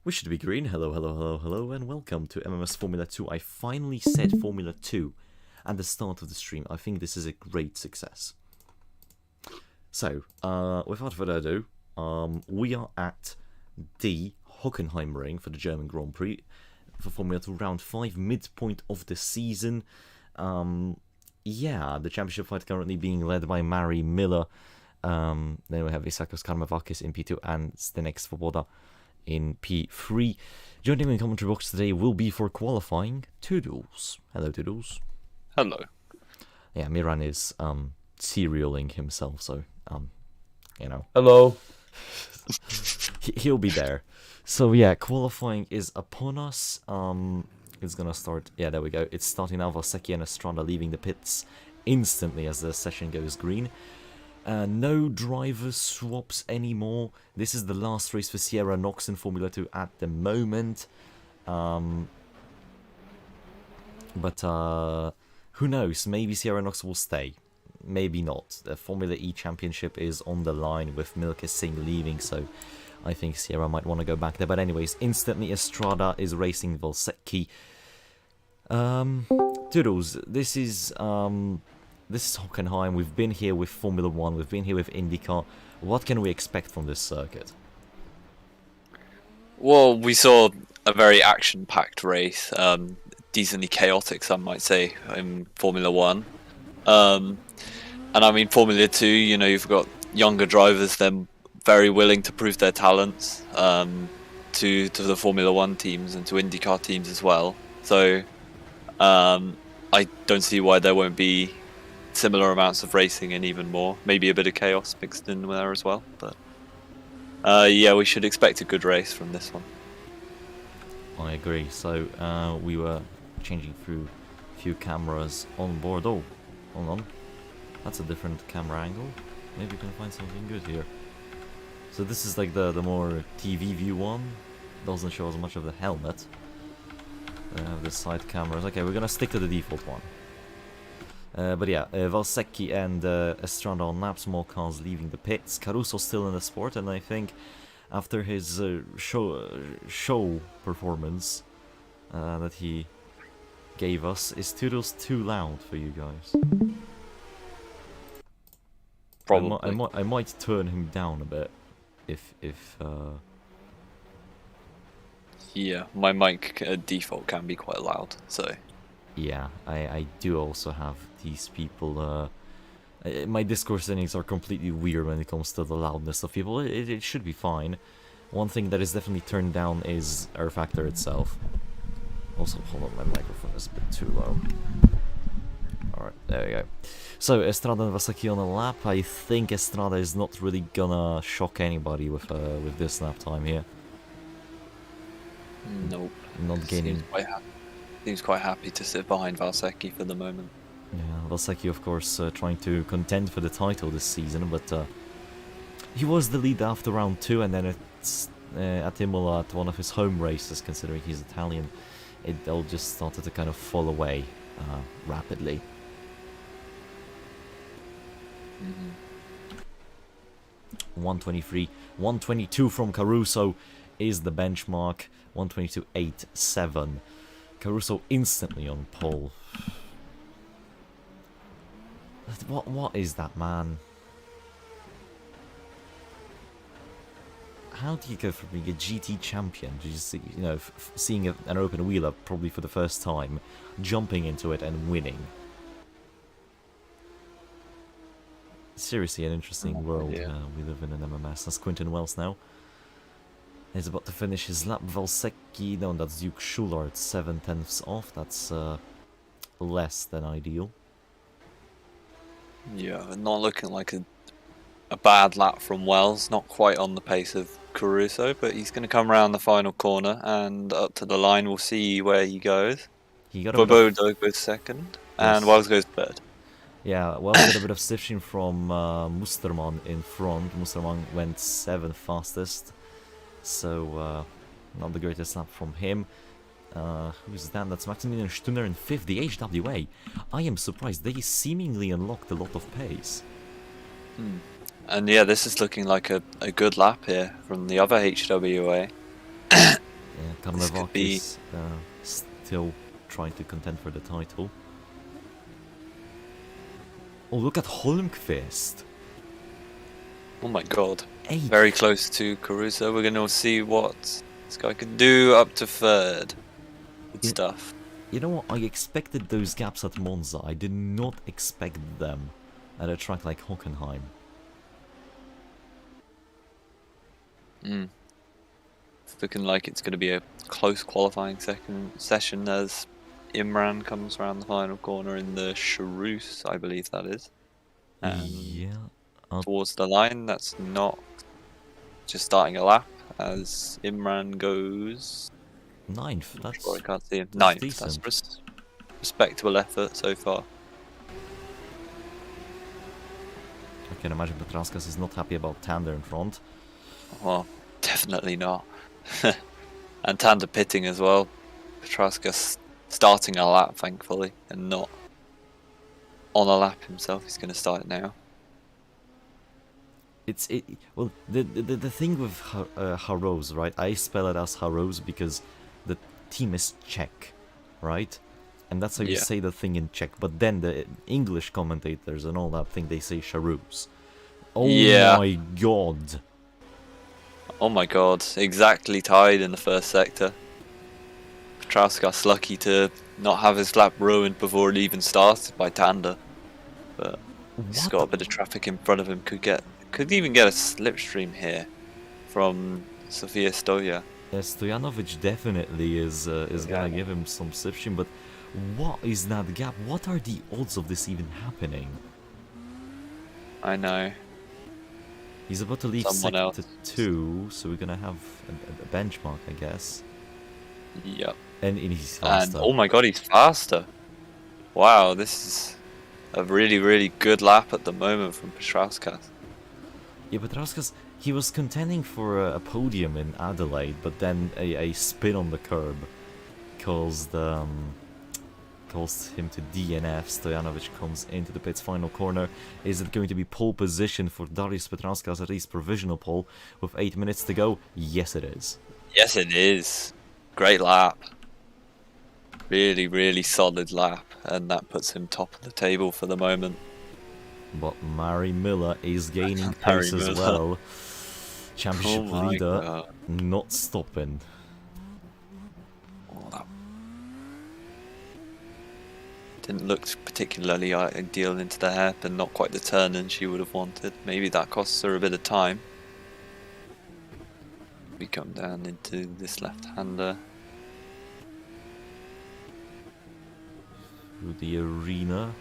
We should be green. Hello, hello, hello, hello, and welcome to MMS Formula 2. I finally said Formula 2 at the start of the stream. I think this is a great success. So, without further ado, we are at the Hockenheimring for the German Grand Prix for Formula 2 Round 5, midpoint of the season. The championship fight currently being led by Mari Miller. Then we have Isakos Karmavakis in P2 and Zdenek Svoboda in P3. Joining me in commentary box today will be for qualifying Toodles. Hello, Toodles. Hello. Yeah, Miran is serialing himself, so Hello. he'll be there. So yeah, qualifying is upon us. It's gonna start. Yeah, there we go. It's starting now. Valsecchi and Estrada leaving the pits instantly as the session goes green. No driver swaps anymore. This is the last race for Sierra Knox in Formula 2 at the moment. But who knows? Maybe Sierra Knox will stay. Maybe not. The Formula E Championship is on the line with Milka Singh leaving, so I think Sierra might want to go back there. But anyways, instantly Estrada is racing Valsecchi. Toodles, this is Hockenheim. We've been here with Formula 1, we've been here with IndyCar. What can we expect from this circuit? Well, we saw a very action-packed race, decently chaotic, some might say, in Formula 1. And I mean, Formula 2, you've got younger drivers, they're very willing to prove their talents to the Formula 1 teams and to IndyCar teams as well. So I don't see why there won't be similar amounts of racing and even more. Maybe a bit of chaos mixed in there as well. But we should expect a good race from this one. I agree. So we were changing through a few cameras on board. Oh, hold on. That's a different camera angle. Maybe we can find something good here. So this is like the more TV view one. Doesn't show as much of the helmet. They have the side cameras. Okay, we're gonna stick to the default one. But yeah, Valsecchi and Estrada on laps, more cars leaving the pits. Caruso still in the sport, and I think after his show performance that he gave us, is Toodles too loud for you guys? Probably. I might turn him down a bit, if Yeah, my mic default can be quite loud, so... Yeah, I do also have these people. My Discord settings are completely weird when it comes to the loudness of people. It should be fine. One thing that is definitely turned down is R Factor itself. Also, hold on, my microphone is a bit too low. Alright, there we go. So, Estrada and Valsecchi on a lap. I think Estrada is not really gonna shock anybody with this lap time here. Nope. Not gaining. Seems quite happy to sit behind Valsecchi for the moment. Yeah, Valsecchi, of course, trying to contend for the title this season, but he was the lead after round 2, and then it's at Imola, at one of his home races, considering he's Italian, it all just started to kind of fall away rapidly. Mm-hmm. 123, 122 from Caruso is the benchmark. 122.87. Caruso instantly on pole. What is that, man? How do you go from being a GT champion to just, seeing an open wheeler probably for the first time, jumping into it and winning? Seriously, an interesting world we live in MMS. That's Quinton Wells now. He's about to finish his lap. Valsecchi, no, that's Duke Schulart, 7/10 off. That's less than ideal. Yeah, not looking like a bad lap from Wells. Not quite on the pace of Caruso, but he's going to come around the final corner and up to the line. We'll see where he goes. Svoboda goes second, and Wells goes third. Yeah, Wells got a bit of stitching from Mustermann in front. Mustermann went 7th fastest. So, not the greatest lap from him. Who's that? That's Maximilian Stunner in 5th, the HWA. I am surprised. They seemingly unlocked a lot of pace. And yeah, this is looking like a good lap here from the other HWA. Yeah, This could be- Karnevakis still trying to contend for the title. Oh, look at Holmqvist. Oh my god. Eight. Very close to Caruso. We're going to see what this guy can do up to third. Good Yeah. stuff. You know what? I expected those gaps at Monza. I did not expect them at a track like Hockenheim. It's looking like it's going to be a close qualifying second session as Imran comes around the final corner in the Charus, I believe that is. Yeah. Towards the line, that's not just starting a lap as Imran goes. Ninth. That's Sorry, I can't see him. that's Ninth. decent. That's respectable effort so far. I can imagine Petrauskas is not happy about Tander in front. Well, definitely not. And Tanda pitting as well. Petrauskas starting a lap, thankfully, and not on a lap himself. He's going to start it now. Well, the thing with Haros, right? I spell it as Haros because the team is Czech, right? And that's how you Yeah. say the thing in Czech. But then the English commentators and all that thing, they say Charus. Oh Yeah. my god! Oh my god, exactly tied in the first sector. Petrauskas lucky to not have his lap ruined before it even started by Tanda. But he's What? got a bit of traffic in front of him. Could even get a slipstream here from Sofia Stoja. Stojanovic definitely is gonna give him some slipstream, but what is that gap? What are the odds of this even happening? I know. He's about to leave Someone sector else. 2, so we're gonna have a benchmark, I guess. Yep. And he's And faster. oh my god, he's faster. Wow, this is a really, really good lap at the moment from Petrauskas. Yeah, Petrauskas, he was contending for a podium in Adelaide, but then a spin on the curb caused him to DNF. Stojanovic comes into the pit's final corner. Is it going to be pole position for Darius Petrauskas, at least provisional pole, with 8 minutes to go? Yes, it is. Yes, it is. Great lap. Really, really solid lap. And that puts him top of the table for the moment. But Mary Miller is gaining Mary pace as Miller. well. Championship Oh my leader, God. not stopping. Oh, that didn't look particularly ideal into the hairpin, not quite the turn in she would have wanted. Maybe that costs her a bit of time. We come down into this left-hander. Through the arena,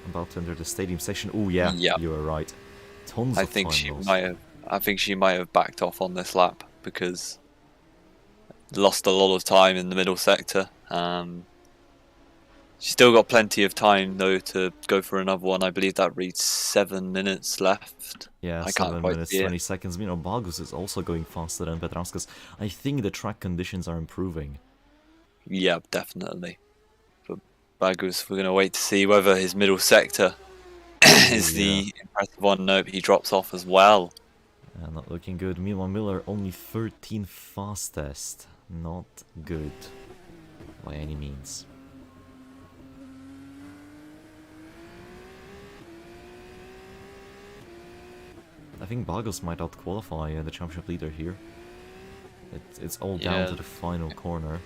about to enter the stadium section. Oh yeah, Yeah. you were right. Tons I of think she finals. might have backed off on this lap because lost a lot of time in the middle sector. She's still got plenty of time though to go for another one. I believe that reads 7 minutes left. Yeah, I can't 7 quite minutes, see it. 20 seconds. You know, Bagus is also going faster than Petrauskas. I think the track conditions are improving. Yeah, definitely. For Bagus, we're going to wait to see whether his middle sector is the impressive one. Nope, he drops off as well. Not looking good. Meanwhile, Miller only 13 fastest. Not good by any means. I think Bagus might outqualify the championship leader here. It's all down Yeah. to the final corner.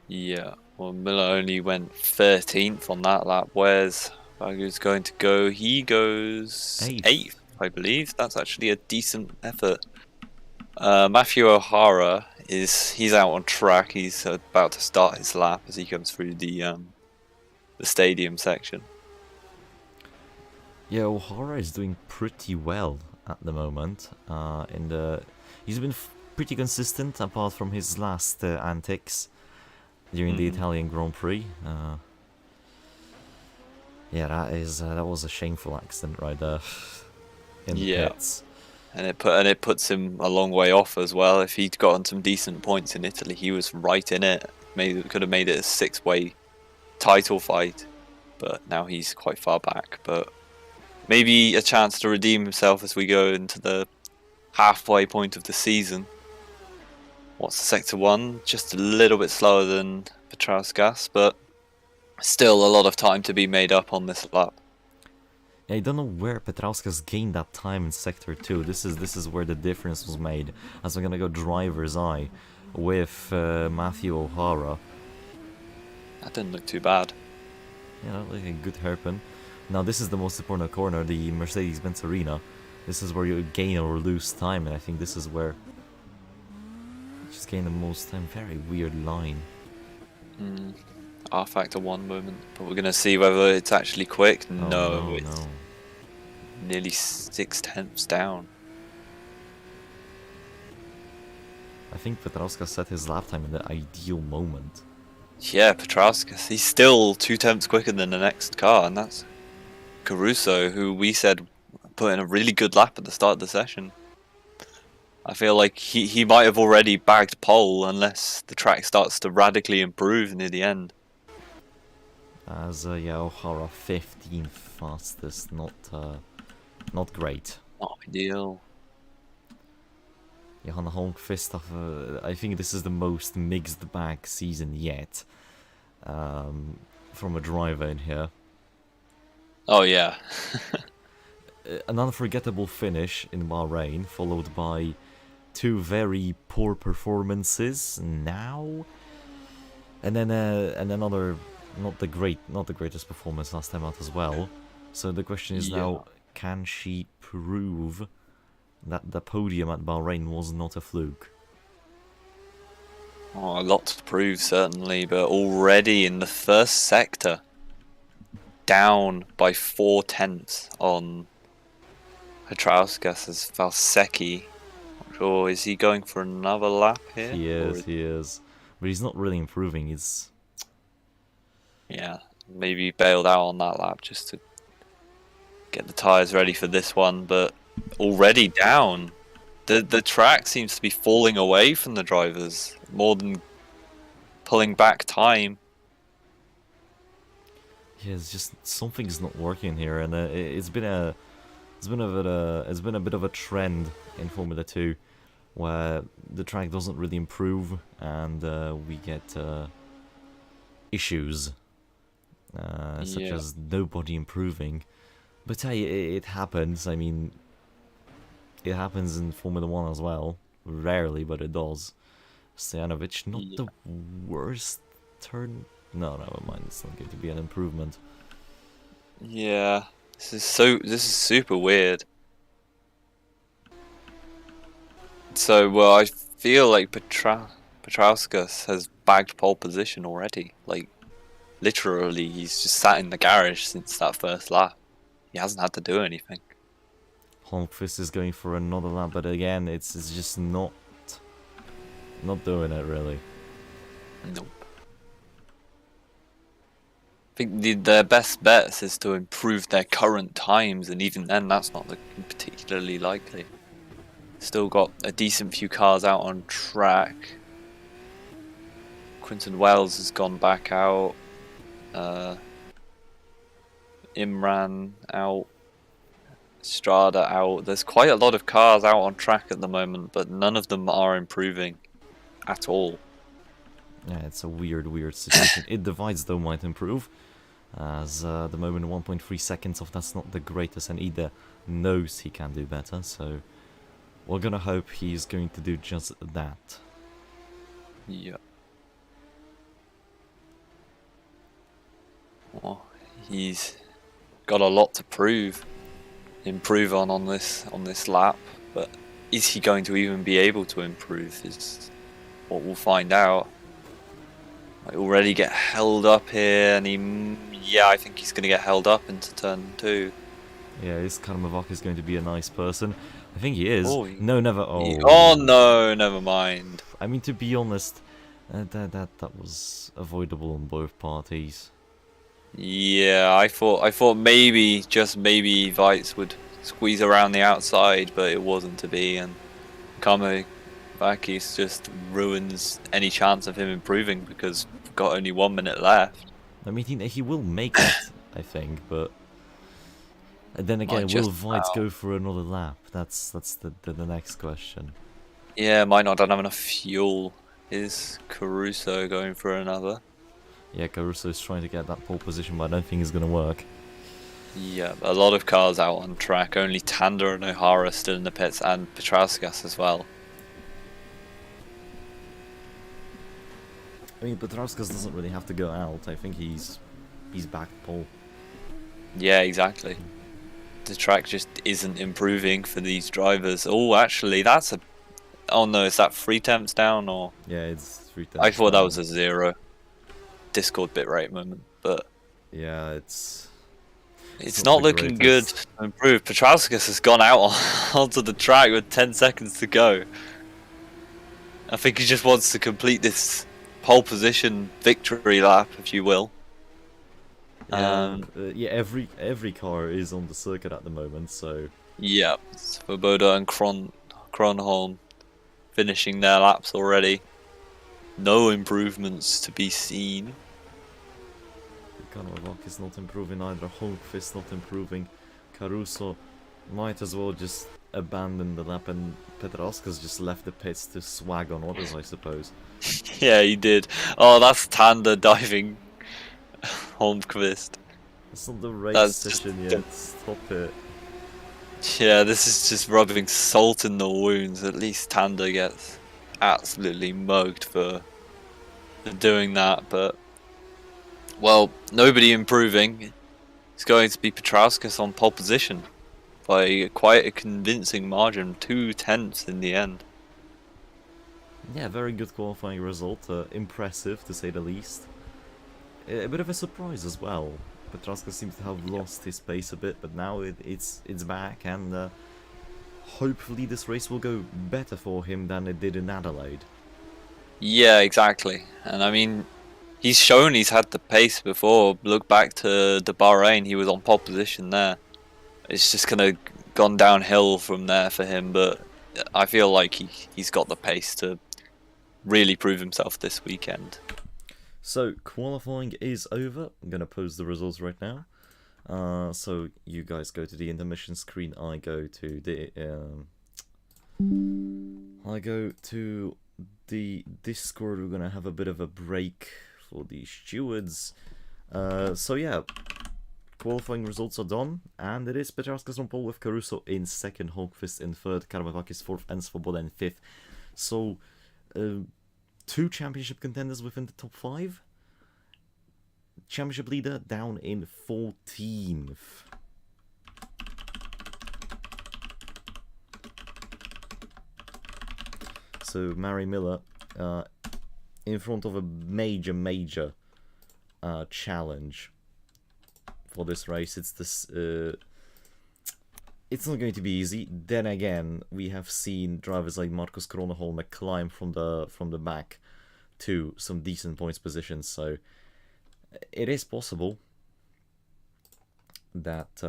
Yeah, well, Miller only went 13th on that lap. Where's Bagus going to go? He goes Eighth. 8th, I believe. That's actually a decent effort. Matthew O'Hara he's out on track. He's about to start his lap as he comes through the stadium section. Yeah, O'Hara is doing pretty well at the moment. He's been pretty consistent apart from his last antics during the Italian Grand Prix. Yeah, that was a shameful accident right there in the Yeah. pits. And it puts him a long way off as well. If he'd gotten some decent points in Italy, he was right in it. Maybe could have made it a 6-way title fight, but now he's quite far back. But maybe a chance to redeem himself as we go into the halfway point of the season. what's the sector 1? Just a little bit slower than Petrauskas, but still a lot of time to be made up on this lap. I don't know where Petrauskas gained that time in Sector 2. This is where the difference was made. As we're gonna go driver's eye with Matthew O'Hara. That didn't look too bad. Yeah, like a good hairpin. Now this is the most important corner, the Mercedes-Benz Arena. This is where you gain or lose time, and I think this is where you just gain the most time. Very weird line. R factor 1 moment, but we're gonna see whether it's actually quick. Oh, No, it's no. nearly 6/10 down. I think Petrauskas set his lap time in the ideal moment. Yeah, Petrauskas, he's still 2/10 quicker than the next car, and that's Caruso, who we said put in a really good lap at the start of the session. I feel like he might have already bagged pole unless the track starts to radically improve near the end. As yeah, O'Hara 15th fastest, not great. Not ideal. Johan Holmqvist, I think this is the most mixed bag season yet from a driver in here. Oh yeah. An unforgettable finish in Bahrain, followed by 2 very poor performances now, and then another not the greatest performance last time out as well. So the question is now, can she prove that the podium at Bahrain was not a fluke? Oh, a lot to prove certainly, but already in the first sector, down by 4/10 on Petrauskas as Valsecki. Not sure, is he going for another lap here? He is. But he's not really improving. He's... Yeah, maybe bailed out on that lap just to get the tyres ready for this one, but already down. The track seems to be falling away from the drivers more than pulling back time. Yeah, it's just something's not working here, and it's been a bit of a trend in Formula 2 where the track doesn't really improve, and we get issues such as nobody improving. But hey, it happens. I mean, it happens in Formula 1 as well. Rarely, but it does. Stojanovic, not the worst turn. No, never mind. It's not going to be an improvement. Yeah, this is super weird. So, well, I feel like Petrauskas has bagged pole position already. Like, literally, he's just sat in the garage since that first lap. He hasn't had to do anything. Holmqvist is going for another lap, but again, it's just not doing it really. Nope. I think their best bets is to improve their current times, and even then, that's not looking particularly likely. Still got a decent few cars out on track. Quinton Wells has gone back out. Imran out. Strada out. There's quite a lot of cars out on track at the moment, but none of them are improving at all. Yeah, it's a weird situation. It divides though might improve, as the moment 1.3 seconds off, that's not the greatest, and Ida knows he can do better, so we're gonna hope he's going to do just that. Yeah. Well, he's got a lot to improve on this lap, but is he going to even be able to improve is what we'll find out. I already get held up here, and I think he's going to get held up into turn 2. Yeah, is Karmavak is going to be a nice person? I think he is. Oh, no, never. Oh no, never mind. I mean, to be honest, that was avoidable on both parties. Yeah, I thought maybe, just maybe, Weitz would squeeze around the outside, but it wasn't to be, and Kamavakis just ruins any chance of him improving because we've got only 1 minute left. I mean, he will make it, I think, but then again, will Weitz go for another lap? That's the next question. Yeah, might not don't have enough fuel. Is Caruso going for another? Yeah, Caruso is trying to get that pole position, but I don't think it's gonna work. Yeah, a lot of cars out on track. Only Tanda and O'Hara still in the pits, and Petrauskas as well. I mean, Petrauskas doesn't really have to go out. I think he's back pole. Yeah, exactly. The track just isn't improving for these drivers. Oh, actually, that's a... Oh no, is that 3 temps down or... Yeah, it's 3 I tenths thought that down. was a 0. Discord bitrate moment, but... Yeah, it's It's not not the looking good greatest. to improve. Petrauskas has gone out onto the track with 10 seconds to go. I think he just wants to complete this pole position victory lap, if you will. Yeah, yeah. Every car is on the circuit at the moment, so Yeah, Svoboda and Kronholm finishing their laps already. No improvements to be seen. Kanovak is not improving either. Holmqvist not improving. Caruso might as well just abandon the lap, and Petrauskas just left the pits to swag on others, I suppose. Yeah, he did. Oh, that's Tanda diving Holmqvist. It's not the race That's just session yet. Stop it. Yeah, this is just rubbing salt in the wounds. At least Tanda gets absolutely mugged for doing that, but well, nobody improving. It's going to be Petrauskas on pole position by quite a convincing margin, 2 tenths in the end. Yeah, very good qualifying result. Impressive to say the least. A bit of a surprise as well. Petrauskas seems to have lost his pace a bit, but now it's back, and hopefully this race will go better for him than it did in Adelaide. Yeah, exactly. And I mean, he's shown he's had the pace before. Look back to the Bahrain, he was on pole position there. It's just kind of gone downhill from there for him, but I feel like he's got the pace to really prove himself this weekend. So, qualifying is over. I'm gonna post the results right now. So you guys go to the intermission screen. I go to the Discord. We're gonna have a bit of a break for the stewards. So yeah, qualifying results are done, and it is Petrauskas on pole with Caruso in second, Holmqvist in third, Karmavakis fourth, and Svoboda in fifth. So, 2 championship contenders within the top 5. Championship leader down in 14th. So Mary Miller in front of a major challenge for this race. It's this. It's not going to be easy. Then again, we have seen drivers like Markus Kronholm climb from the back to some decent points positions. So it is possible that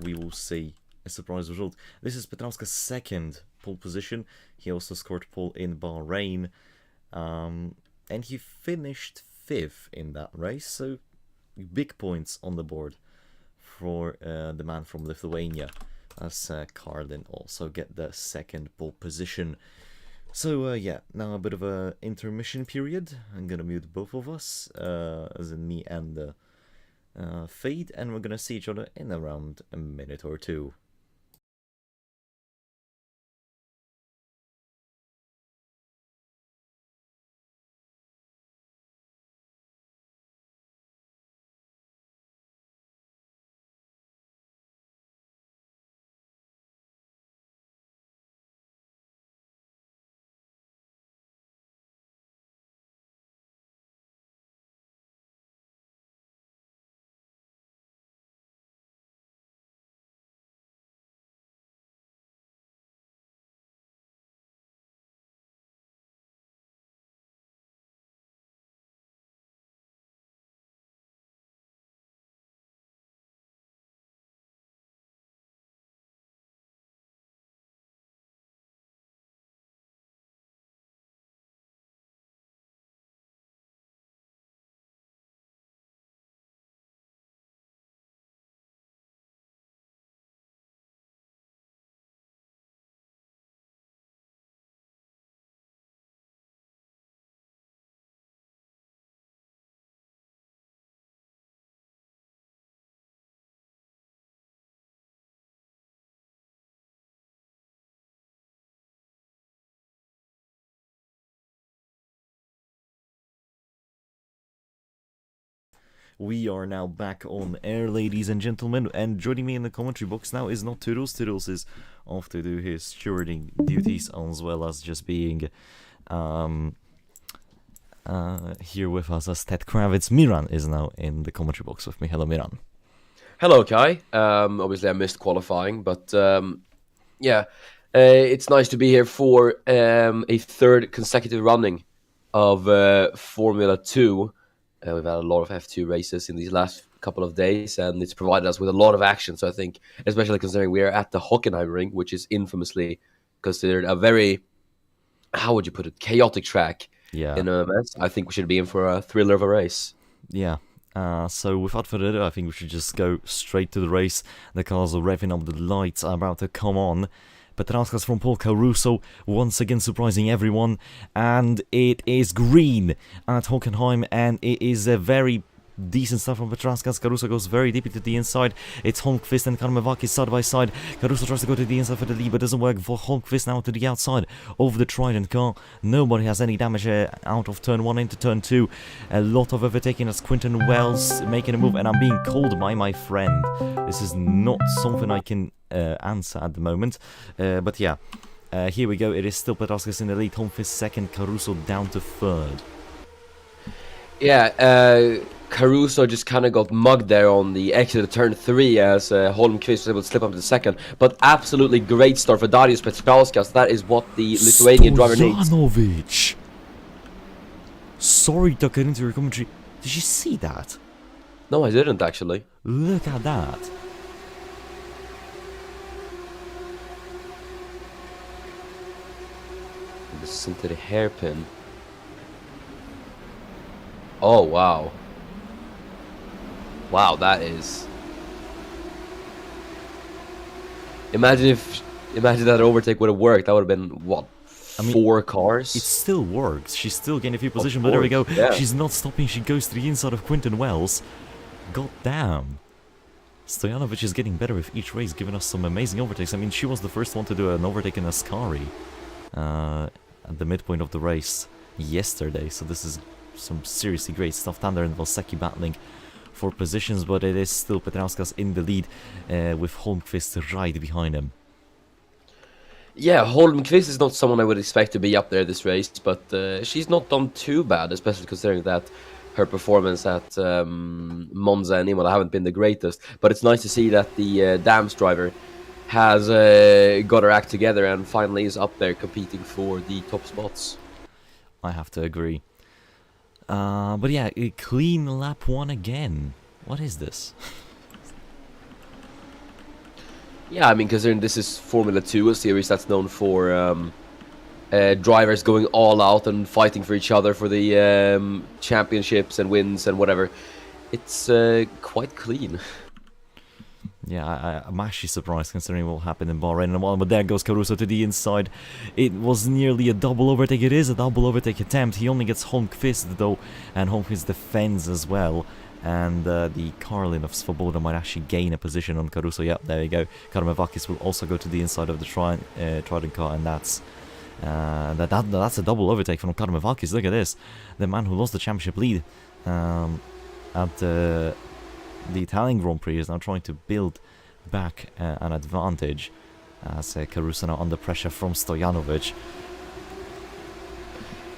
we will see a surprise result. This is Petrauskas' second pole position. He also scored pole in Bahrain, and he finished 5th in that race. So big points on the board for the man from Lithuania, as Carlin also get the second pole position. So yeah, now a bit of a intermission period. I'm gonna mute both of us, as in me and the Fade, and we're gonna see each other in around a minute or two. We are now back on air, ladies and gentlemen, and joining me in the commentary box now is not Toodles. Toodles is off to do his stewarding duties as well as just being here with us as Ted Kravitz. Miran is now in the commentary box with me. Hello, Miran. Hello, Kai. Obviously, I missed qualifying, but it's nice to be here for a third consecutive running of Formula 2. We've had a lot of F2 races in these last couple of days, and it's provided us with a lot of action. So I think, especially considering we are at the Hockenheimring, which is infamously considered a very, how would you put it, chaotic track in OMS, I think we should be in for a thriller of a race. Yeah. So without further ado, I think we should just go straight to the race. The cars are revving up, the lights are about to come on. Petrauskas from Paul Caruso, once again surprising everyone. And it is green at Hockenheim, and it is a very decent stuff from Petrauskas. Caruso goes very deep into the inside. It's Holmqvist and Karmevakis side by side. Caruso tries to go to the inside for the lead, but doesn't work for Holmqvist. Now to the outside of the Trident car. Nobody has any damage out of turn 1 into turn 2. A lot of overtaking as Quinton Wells making a move, and I'm being called by my friend. This is not something I can answer at the moment. But yeah, here we go. It is still Petrauskas in the lead. Holmqvist second, Caruso down to third. Yeah, Caruso just kind of got mugged there on the exit of turn 3 as Holmqvist was able to slip up to second. But absolutely great start for Darius Petrauskas. That is what the Lithuanian driver needs. Stojanovic! Sorry to get into your commentary. Did you see that? No, I didn't actually. Look at that. This is into the hairpin. Oh, wow. Wow, that is... Imagine that overtake would have worked. That would have been, what, four cars? It still works. She's still getting a few positions, but there we go. Yeah. She's not stopping. She goes to the inside of Quinton Wells. God damn. Stojanovic is getting better with each race, giving us some amazing overtakes. I mean, she was the first one to do an overtake in Ascari at the midpoint of the race yesterday. So this is some seriously great stuff. Tander and Valsecki battling for positions, but it is still Petrauskas in the lead with Holmqvist right behind him. Yeah, Holmqvist is not someone I would expect to be up there this race, but she's not done too bad, especially considering that her performance at Monza and Imola haven't been the greatest. But it's nice to see that the Dams driver has got her act together and finally is up there competing for the top spots. I have to agree. But yeah, a clean lap 1 again. What is this? Yeah, I mean, considering this is Formula 2, a series that's known for drivers going all out and fighting for each other for the championships and wins and whatever, it's quite clean. Yeah, I'm actually surprised considering what happened in Bahrain and a while, but there goes Caruso to the inside. It was nearly a double overtake. It is a double overtake attempt. He only gets Holmqvist though, and Holmqvist defends as well. And the Carlin of Svoboda might actually gain a position on Caruso. Yep, there you go. Karmevakis will also go to the inside of the Trident car, and that's a double overtake from Karmevakis. Look at this. The man who lost the championship lead at the Italian Grand Prix is now trying to build back an advantage as Caruso now under pressure from Stojanovic.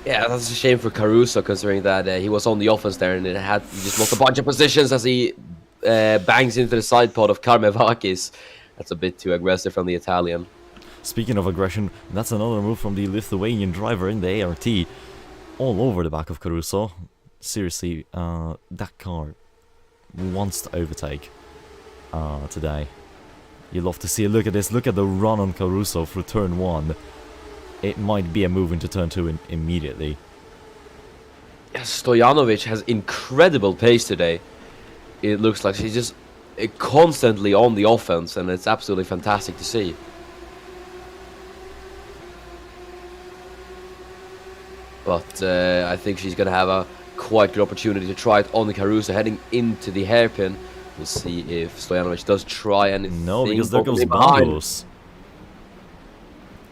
Yeah, that's a shame for Caruso considering that he was on the offense there and he just lost a bunch of positions as he bangs into the side pod of Karmevakis. That's a bit too aggressive from the Italian. Speaking of aggression, that's another move from the Lithuanian driver in the ART. All over the back of Caruso. Seriously, that car wants to overtake today. You'll love to see it. Look at this. Look at the run on Caruso through turn 1. It might be a move into turn 2 immediately. Yeah, Stojanovic has incredible pace today. It looks like she's just constantly on the offense, and it's absolutely fantastic to see. But I think she's going to have a quite good opportunity to try it on the Caruso heading into the hairpin. We'll see if Stojanovic does try anything. No, because there goes Bagos.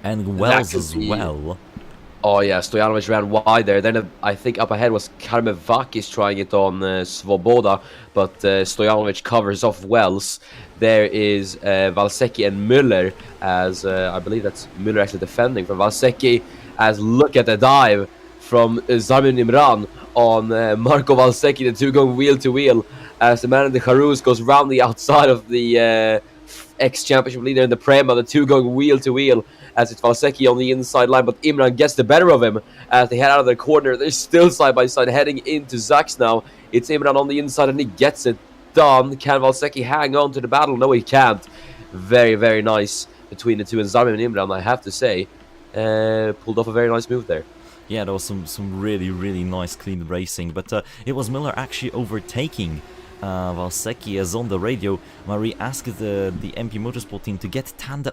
And Wells as well. Oh yeah, Stojanovic ran wide there. Then I think up ahead was Karmevakis trying it on Svoboda, but Stojanovic covers off Wells. There is Valsecki and Müller, as I believe that's Müller actually defending from Valsecki. As look at the dive from Zarmin Imran on Marco Valsecki, the two going wheel to wheel, as the man in the Harus goes round the outside of the ex-championship leader in the Prema, the two going wheel to wheel, as it's Valsecki on the inside line, but Imran gets the better of him as they head out of the corner. They're still side by side heading into Zax now. It's Imran on the inside and he gets it done. Can Valsecki hang on to the battle? No, he can't. Very, very nice between the two, and Zarmin and Imran, I have to say, pulled off a very nice move there. Yeah, there was some really, really nice clean racing, but it was Miller actually overtaking Valsecki, as on the radio, Marie asked the MP Motorsport team to get Tanda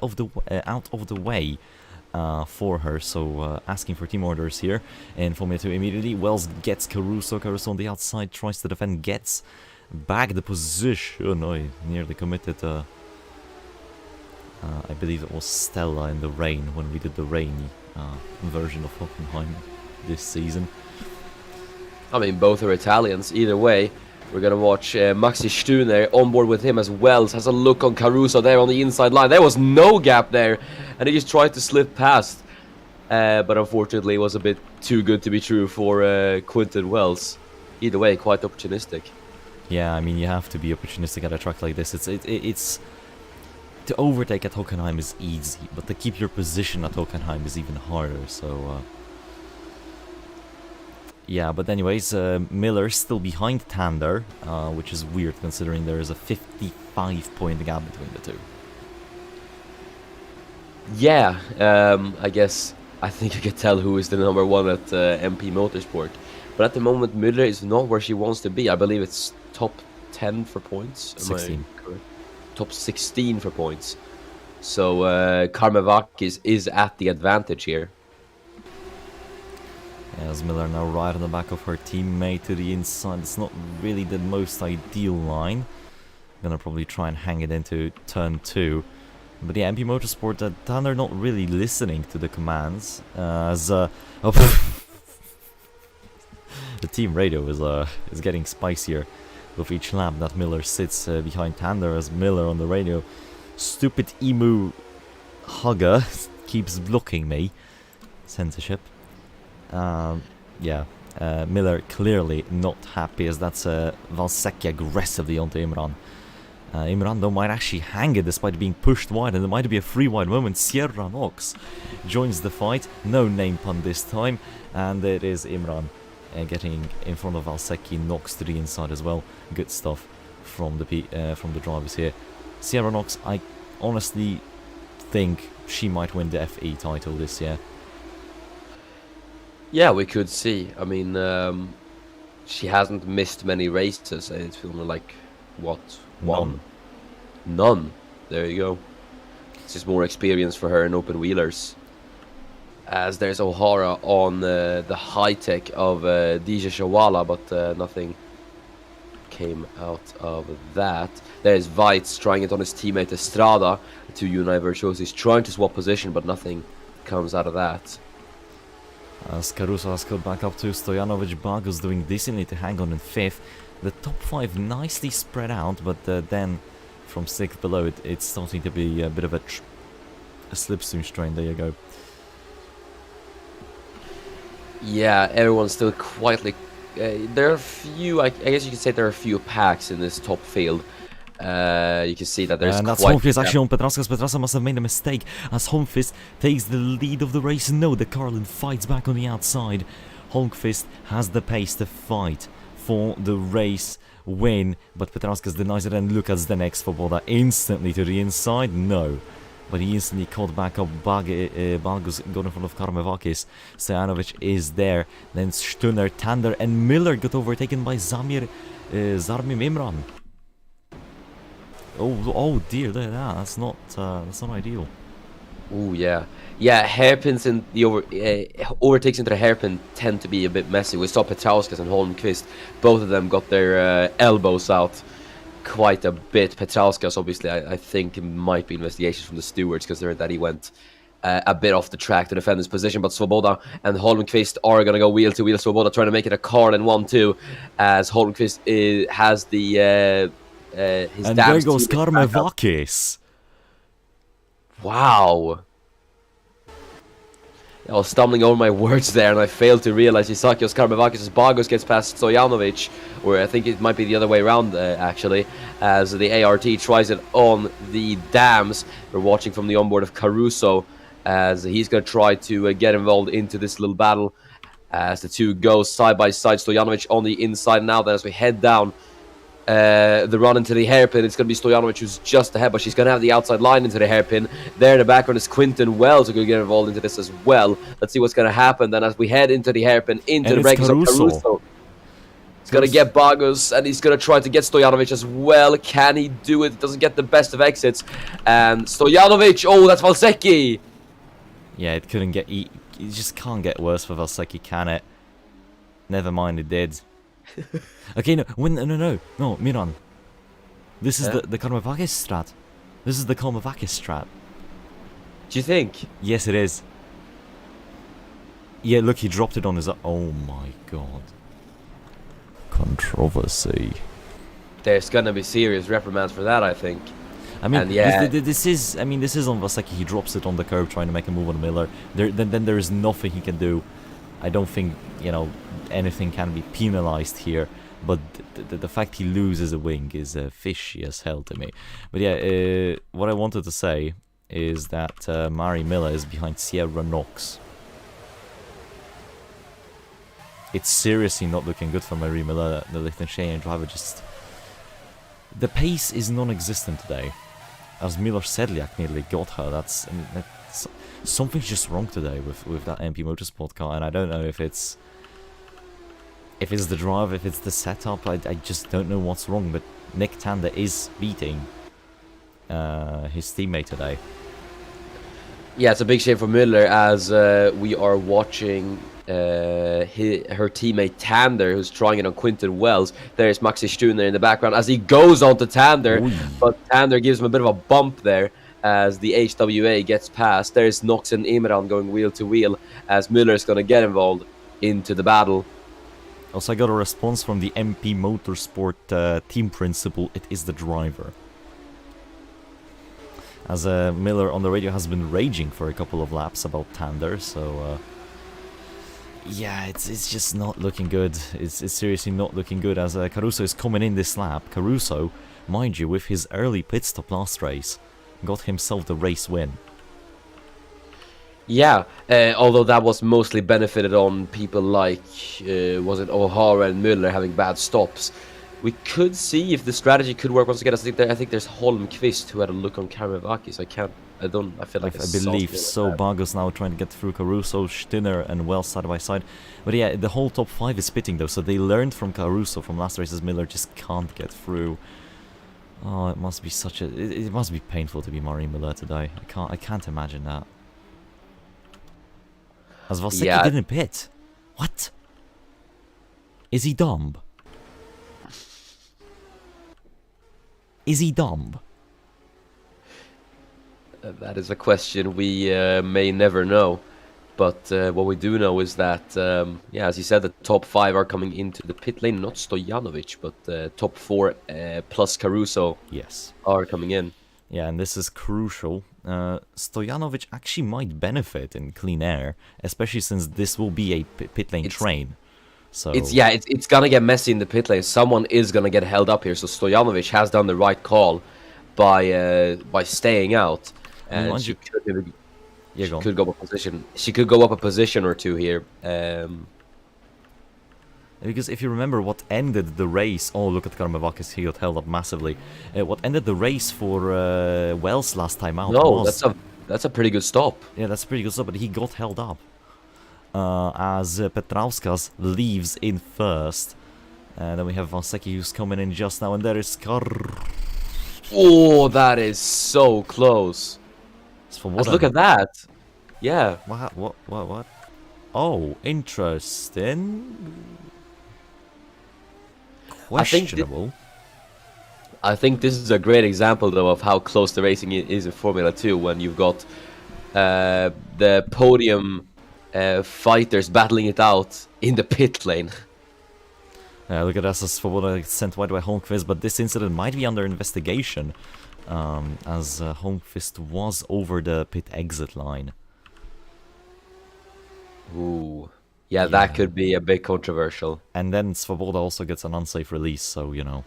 out of the way for her, so asking for team orders here. In Formula 2 immediately, Wells gets Caruso on the outside, tries to defend, gets back the position. Oh no, he nearly committed, I believe it was Stella in the rain, when we did the rainy version of Hockenheim this season. I mean, both are Italians, either way. We're going to watch Maxi Stun there on board with him as Wells has a look on Caruso there on the inside line. There was no gap there, and he just tried to slip past. But unfortunately, it was a bit too good to be true for Quinton Wells. Either way, quite opportunistic. Yeah, I mean, you have to be opportunistic at a track like this. It's to overtake at Hockenheim is easy, but to keep your position at Hockenheim is even harder, so... Yeah, but anyways, Miller still behind Tander, which is weird considering there is a 55-point gap between the two. Yeah, I think you can tell who is the number one at MP Motorsport. But at the moment, Müller is not where she wants to be. I believe it's top 10 for points. 16. Top 16 for points. So Karmevakis is at the advantage here. As Miller now right on the back of her teammate to the inside. It's not really the most ideal line. Gonna probably try and hang it into turn 2. But yeah, MP Motorsport, they're not really listening to the commands. The team radio is getting spicier with each lap that Miller sits behind Tander, as Miller on the radio. Stupid emu hugger keeps blocking me. Censorship. Miller clearly not happy, as that's Valsecki aggressively onto Imran. Imran though might actually hang it despite being pushed wide, and there might be a free wide moment. Sierra Knox joins the fight, no name pun this time, and it is Imran getting in front of Valsecki. Knox to the inside as well. Good stuff from the drivers here. Sierra Knox, I honestly think she might win the FE title this year. Yeah, we could see. I mean, she hasn't missed many races. It's only like, what? None. There you go. It's just more experience for her in open wheelers. As there's O'Hara on the high-tech of Dija Shawala, but nothing came out of that. There's Weitz trying it on his teammate Estrada. The two Unai Virtuosis trying to swap position, but nothing comes out of that. As Caruso has got back up to Stojanovic, Bargos doing decently to hang on in 5th. The top 5 nicely spread out, but then from 6th below it's starting to be a bit of a slipstream strain. There you go. Yeah, everyone's still quietly... there are a few, I guess you could say there are a few packs in this top field. You can see that there's and that's quite... Holmqvist actually on Petrauskas. Petrauskas must have made a mistake, as Holmqvist takes the lead of the race. No, the Carlin fights back on the outside. Holmqvist has the pace to fight for the race win, but Petrauskas denies it, and look at the next Svoboda instantly to the inside. No, but he instantly caught back up. Bargos got in front of Karmevakis. Stojanovic is there. Then Stunner, Tander, and Miller got overtaken by Zarmim Imran. Oh dear, that's not ideal. Oh yeah, hairpins in the overtakes into the hairpin tend to be a bit messy. We saw Petrauskas and Holmqvist, both of them got their elbows out quite a bit. Petrauskas, obviously, I think it might be investigations from the stewards, because that he went a bit off the track to defend his position, but Svoboda and Holmqvist are going to go wheel to wheel. Svoboda trying to make it a car in 1-2 as Holmqvist has the his And dams there goes team back up. Karmevakis. Wow. I was stumbling over my words there, and I failed to realize Isakios Karmevakis as Bagos gets past Stojanovic, or I think it might be the other way around, actually, as the ART tries it on the dams. We're watching from the onboard of Caruso, as he's going to try to get involved into this little battle, as the two go side by side. Stojanovic on the inside now, then as we head down the run into the hairpin, it's going to be Stojanovic who's just ahead, but she's going to have the outside line into the hairpin. There in the background is Quinton Wells, who could get involved into this as well. Let's see what's going to happen then as we head into the hairpin, into And the it's breakers of Caruso. He's going to get Bagos, and he's going to try to get Stojanovic as well. Can he do it? Doesn't get the best of exits. And Stojanovic, oh, that's Valsecki. Yeah, it couldn't get... It just can't get worse for Valsecki, can it? Never mind, it did. Okay, no, Miran. This is the Karmevakis strat. This is the Karmevakis strat. Do you think? Yes, it is. Yeah, look, he dropped it on his... Oh my god. Controversy. There's going to be serious reprimands for that, I think. I mean, And yeah. this is on Valsecki. He drops it on the curb trying to make a move on Miller. Then there is nothing he can do. I don't think, anything can be penalized here. But the fact he loses a wing is fishy as hell to me. But yeah, what I wanted to say is that Mari Miller is behind Sierra Knox. It's seriously not looking good for Marie Miller, the Liechtensteinian driver. Just the pace is non-existent today. As Miller Sedliak nearly got her, that's something's just wrong today with that MP Motorsport car, and I don't know if it's the drive, if it's the setup. I just don't know what's wrong. But Nick Tander is beating his teammate today. Yeah, it's a big shame for Müller as we are watching her teammate Tander, who's trying it on Quinton Wells. There's Maxi Stuner in the background as he goes on to Tander, but Tander gives him a bit of a bump there as the HWA gets past. There's Knox and Imran going wheel to wheel as Müller's going to get involved into the battle. Also, I got a response from the MP Motorsport team principal. It is the driver. As Miller on the radio has been raging for a couple of laps about Tander, so yeah, it's just not looking good. It's seriously not looking good as Caruso is coming in this lap. Caruso, mind you, with his early pit stop last race, got himself the race win. Yeah, although that was mostly benefited on people like, was it O'Hara and Müller having bad stops. We could see if the strategy could work once again. I think there's Holmqvist who had a look on Karmevakis. I feel like I believe so. Bagos now trying to get through Caruso, Stinner and Wells side by side. But yeah, the whole top 5 is pitting though, so they learned from Caruso from last race as Miller just can't get through. Oh, it must be it must be painful to be Mari Miller today. I can't imagine that. As Valsecki didn't pit. What? Is he dumb? Is he dumb? That is a question we may never know. But what we do know is that, as you said, the top 5 are coming into the pit lane. Not Stojanovic, but top 4 plus Caruso are coming in. Yeah, and this is crucial. Stojanovic actually might benefit in clean air, especially since this will be a pit lane train. So it's gonna get messy in the pit lane. Someone is gonna get held up here. So Stojanovic has done the right call by staying out, and she could go up a position. She could go up a position or two here. Because if you remember what ended the race... Oh, look at Karmevakis, he got held up massively. What ended the race for Wells last time out was... that's a pretty good stop. Yeah, that's a pretty good stop, but he got held up. As Petrauskas leaves in first. And then we have Valsecki who's coming in just now, and there is Oh, that is so close. Look at that. Yeah. What? Oh, interesting. Questionable. I think this is a great example, though, of how close the racing is in Formula 2 when you've got the podium fighters battling it out in the pit lane. Look at us, Svoboda sent wide by Holmqvist, but this incident might be under investigation, as Holmqvist was over the pit exit line. Ooh. Yeah, that could be a bit controversial. And then Svoboda also gets an unsafe release, so, you know,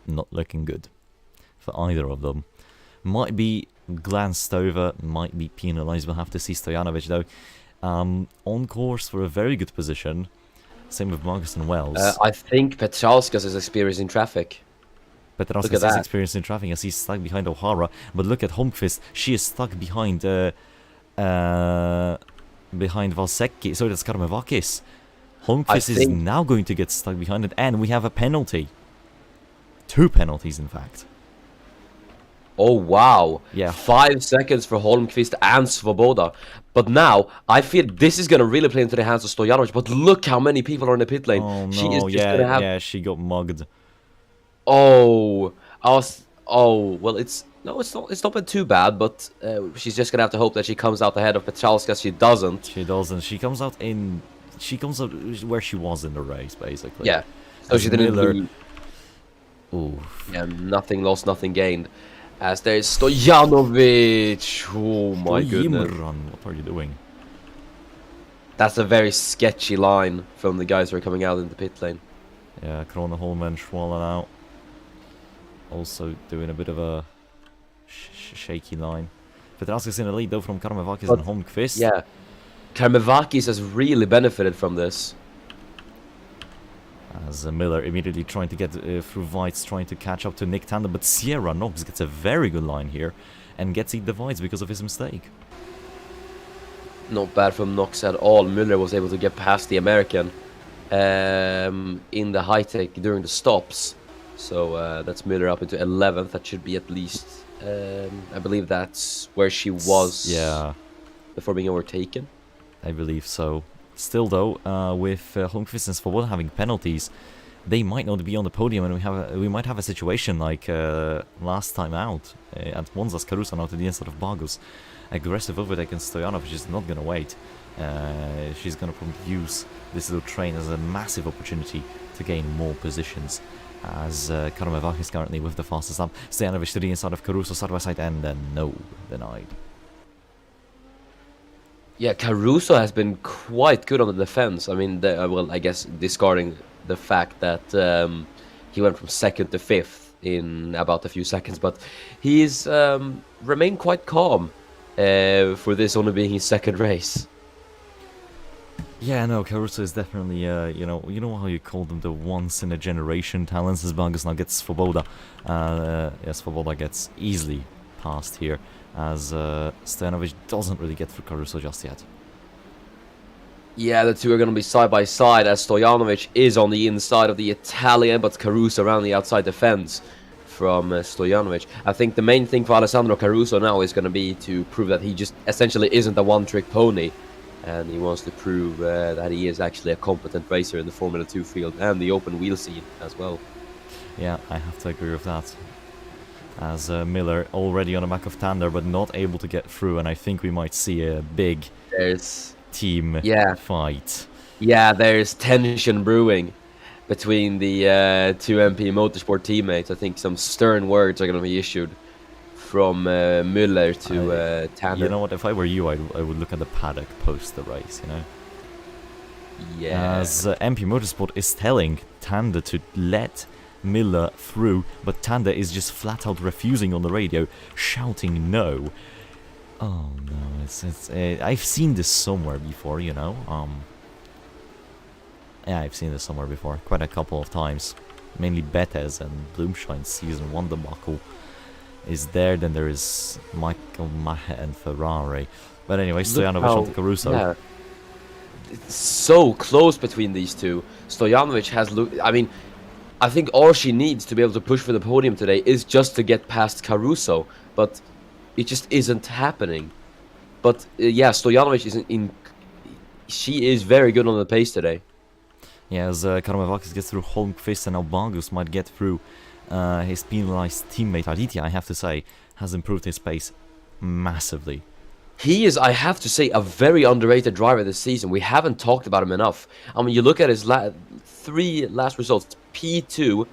not looking good for either of them. Might be glanced over, might be penalized. We'll have to see. Stojanovic, though, on course for a very good position. Same with Marcus and Wells. I think Petrauskas is experiencing traffic. Petrauskas is experiencing traffic as he's stuck behind O'Hara. But look at Holmqvist. She is stuck behind Valsecki. So that's Karmevakis. Holmqvist is now going to get stuck behind it. And we have a penalty. 2 penalties, in fact. Oh, wow. Yeah. 5 seconds for Holmqvist and Svoboda. But now, I feel this is going to really play into the hands of Stojanovic. But look how many people are in the pit lane. Oh, no. She is just gonna have... yeah, she got mugged. Oh, well, it's not been too bad, but she's just gonna have to hope that she comes out ahead of Petrauskas. She doesn't. She doesn't. She comes out where she was in the race, basically. Yeah. So she didn't lose. Ooh. Yeah, nothing lost, nothing gained. As there's Stojanovic. Oh my goodness. What are you doing? That's a very sketchy line from the guys who are coming out in the pit lane. Yeah, Kroneholm and Schwallen out. Also doing a bit of a shaky line. Petrauskas in the lead though from Karmevakis and Holmqvist. Yeah. Karmevakis has really benefited from this. As Miller immediately trying to get through Weitz, trying to catch up to Nick Tandem, but Sierra Knox gets a very good line here and gets eat the Weitz because of his mistake. Not bad from Knox at all. Müller was able to get past the American in the high-tech during the stops. So that's Müller up into 11th. That should be at least, I believe that's where she was before being overtaken. I believe so. Still though, with Holmqvist and Svoboda having penalties, they might not be on the podium, and we might have a situation like last time out at Monza's Caruso now to the inside of Bargus. Aggressive overtake and Stojanovic is not going to wait. She's going to probably use this little train as a massive opportunity to gain more positions. As Karmevakis is currently with the fastest lap. Stojanovic to the inside of Caruso, side by side, and then no, denied. Yeah, Caruso has been quite good on the defense. I mean, well, I guess discarding the fact that he went from 2nd to 5th in about a few seconds, but he's remained quite calm for this only being his 2nd race. Yeah, no, Caruso is definitely, you know how you call them the once-in-a-generation talents, as Bargus now gets Svoboda. Yes, Svoboda gets easily past here, as Stojanovic doesn't really get through Caruso just yet. Yeah, the two are going to be side by side, as Stojanovic is on the inside of the Italian, but Caruso around the outside defense from Stojanovic. I think the main thing for Alessandro Caruso now is going to be to prove that he just essentially isn't a one-trick pony. And he wants to prove that he is actually a competent racer in the Formula 2 field and the open wheel scene as well. Yeah, I have to agree with that. As Miller already on the back of Tander, but not able to get through, and I think we might see a big team fight. Yeah, there's tension brewing between the two MP Motorsport teammates. I think some stern words are going to be issued from Müller to Tanner. You know what, if I were you, I would look at the paddock post the race, you know? Yeah. As MP Motorsport is telling Tanda to let Miller through, but Tanda is just flat out refusing on the radio, shouting no. Oh no, it's I've seen this somewhere before, you know? Yeah, I've seen this somewhere before, quite a couple of times. Mainly Bethes and Bloomshine Season 1 debacle is there, then there is Michael Mahe and Ferrari. But anyway, Stojanovic onto Caruso. Yeah, it's so close between these two. Stojanovic has looked. I mean, I think all she needs to be able to push for the podium today is just to get past Caruso, but it just isn't happening. But yeah, Stojanovic is she is very good on the pace today. Yeah, as Karmevakis gets through Holmqvist, and now Bargus might get through his penalized teammate Aditya, I have to say, has improved his pace massively. He is, I have to say, a very underrated driver this season. We haven't talked about him enough. I mean, you look at his three last results, P2,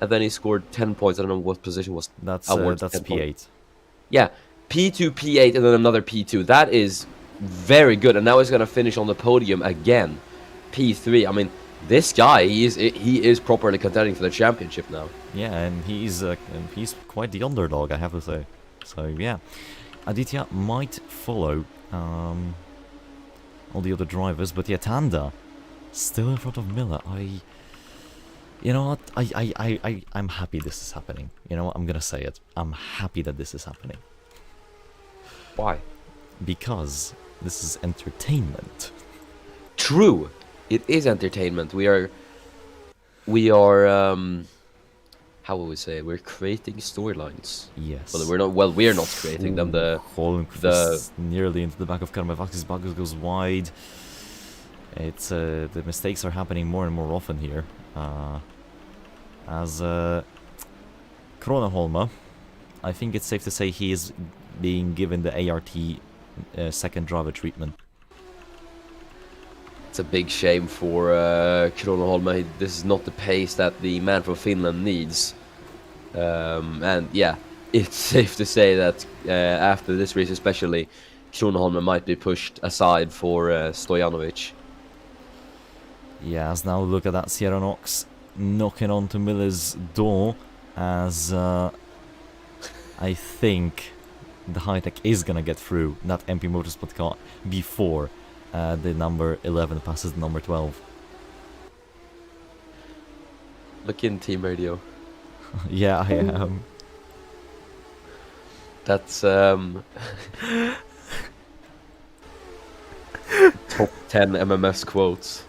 and then he scored 10 points. I don't know what position was That's awarded that's 10 points. P8. Yeah, P2, P8, and then another P2. That is very good. And now he's going to finish on the podium again. P3. I mean, this guy, he is properly contending for the championship now. Yeah, and he's quite the underdog, I have to say. So yeah, Aditya might follow all the other drivers, but yeah, Tanda still in front of Miller. You know what? I'm happy this is happening. You know what? I'm gonna say it. I'm happy that this is happening. Why? Because this is entertainment. True, it is entertainment. We are how will we say it? We're creating storylines. Yes. But we're not. Well, we're not creating them. Holmqvist nearly into the back of Karmavakis. Bagus goes wide. It's the mistakes are happening more and more often here. As Kroneholme, I think it's safe to say he is being given the ART second driver treatment. It's a big shame for Kroneholme. This is not the pace that the man from Finland needs. And yeah, it's safe to say that after this race especially, Kroneholme might be pushed aside for Stojanovic. Yeah, as now look at that Sierra Knox knocking on to Miller's door as I think the high-tech is gonna get through that MP Motorsport car before the number 11 passes the number 12. Look in team radio. Yeah, I am. That's top 10 MMS quotes.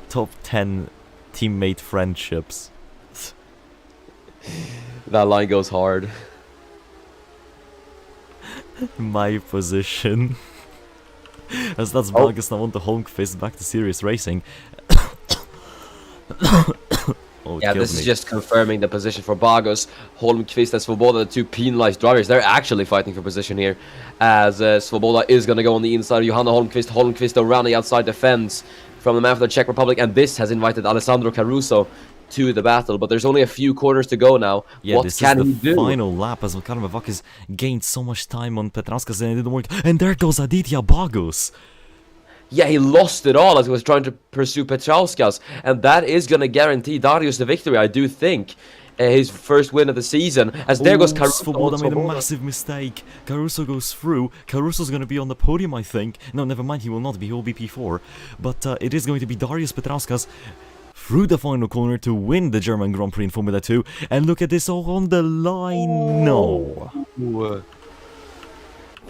Top 10 teammate friendships. That line goes hard. My position. As that's Vargas now on to Holmqvist back to serious racing. Oh, Yeah, this is just confirming the position for Bagos, Holmqvist, and Svoboda, the two penalized drivers. They're actually fighting for position here, as Svoboda is going to go on the inside. Johanna Holmqvist running outside the fence from the man from the Czech Republic, and this has invited Alessandro Caruso to the battle. But there's only a few corners to go now. Yeah, what this can is he the do? final lap as Karmavakis gained so much time on Petrauskas and it didn't work. And there goes Aditya Bagos. Yeah, he lost it all as he was trying to pursue Petrauskas, and that is going to guarantee Darius the victory, I do think. His first win of the season, as there goes Caruso. Svoboda made a massive mistake. Caruso goes through. Caruso's going to be on the podium, I think. No, never mind, he will not be. He will be P4. But it is going to be Darius Petrauskas through the final corner to win the German Grand Prix in Formula 2. And look at this all on the line. No.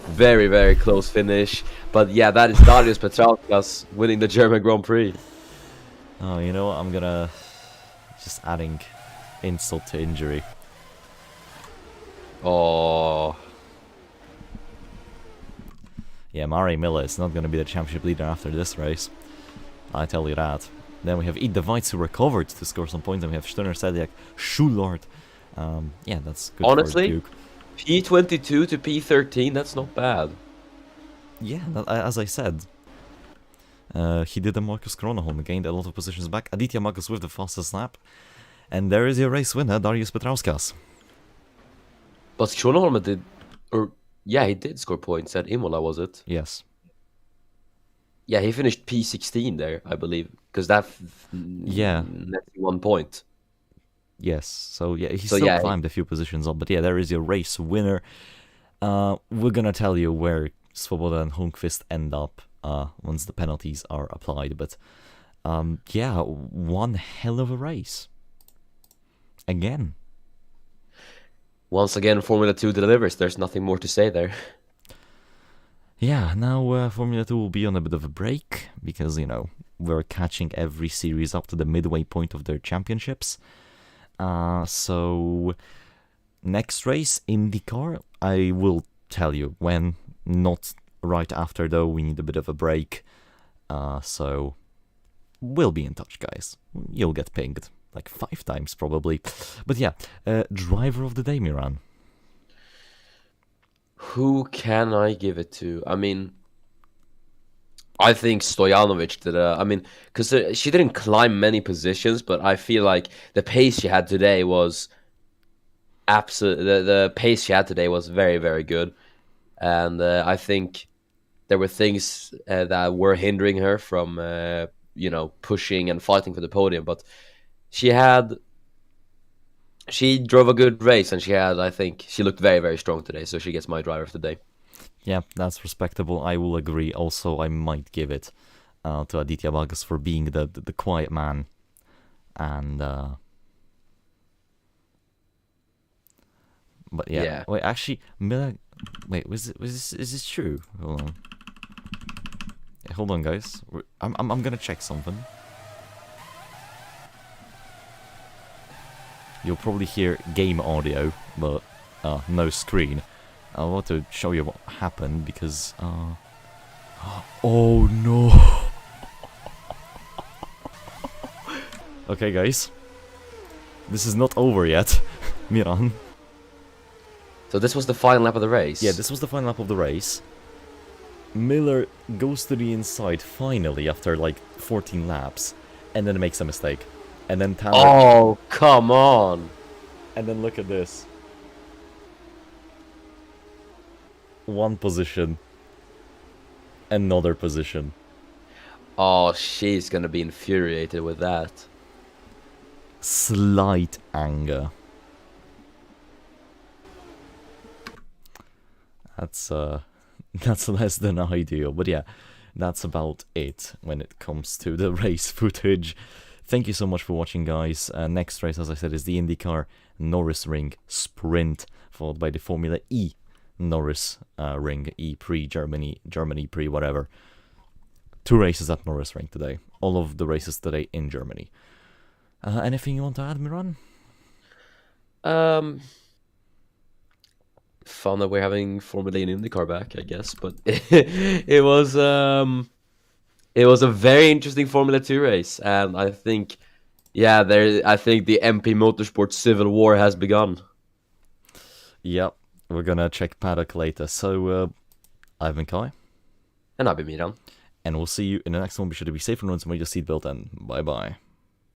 Very, very close finish. But yeah, that is Darius Petrauskas winning the German Grand Prix. Oh, you know what? I'm gonna just adding insult to injury. Oh. Yeah, Mari Miller is not gonna be the championship leader after this race. I tell you that. Then we have Ida Weitz who recovered to score some points, and we have Sturner Sediak, Schulard. Yeah, that's good. Honestly, for Duke. P22 to P13, that's not bad. Yeah, as I said, he did a Marcus Kroneholm, gained a lot of positions back. Aditya Magus with the fastest lap. And there is your race winner, Darius Petrauskas. But Kroneholm did, yeah, he did score points at Imola, was it? Yes. Yeah, he finished P16 there, I believe, because that Yeah. nets 1 point. Yes, so yeah, he still climbed a few positions up, but yeah, there is your race winner. We're gonna tell you where Svoboda and Holmqvist end up once the penalties are applied, but yeah, one hell of a race. Again. Once again, Formula 2 delivers. There's nothing more to say there. Yeah, now Formula 2 will be on a bit of a break, because, you know, we're catching every series up to the midway point of their championships. So, next race, IndyCar, I will tell you when, not right after though, we need a bit of a break. So, we'll be in touch, guys. You'll get pinged, like 5 times probably. But yeah, driver of the day, Miran. Who can I give it to? I mean, I think Stojanovic did. I mean, because she didn't climb many positions, but I feel like the pace she had today was absolute. The pace she had today was very, very good, and I think there were things that were hindering her from, pushing and fighting for the podium. But she drove a good race, and I think she looked very, very strong today. So she gets my driver of the day. Yeah, that's respectable. I will agree. Also, I might give it to Aditya Vargas for being the quiet man. And but yeah. Yeah. Wait, actually, Miller. Wait, is this true? Hold on. Yeah, hold on, guys. I'm gonna check something. You'll probably hear game audio, but no screen. I want to show you what happened because oh no. Okay, guys. This is not over yet. Miran. So this was the final lap of the race. Yeah, this was the final lap of the race. Miller goes to the inside finally after like 14 laps and then makes a mistake. And then Tanner... Oh, come on. And then look at this. One position. Another position. Oh, she's gonna be infuriated with that. Slight anger. That's less than ideal, but yeah, that's about it when it comes to the race footage. Thank you so much for watching, guys. Next race, as I said, is the IndyCar Norris Ring Sprint, followed by the Formula E Norris Ring, E pre-Germany, Germany pre-whatever. 2 races at Norris Ring today. All of the races today in Germany. Anything you want to add, Miran? Fun that we're having Formula E and IndyCar back, I guess, but it was a very interesting Formula 2 race, and I think the MP Motorsport civil war has begun. Yep, we're gonna check paddock later. So, I've been Kai. And I've been Miran. And we'll see you in the next one. Be sure to be safe and run some of your seatbelt, and bye-bye.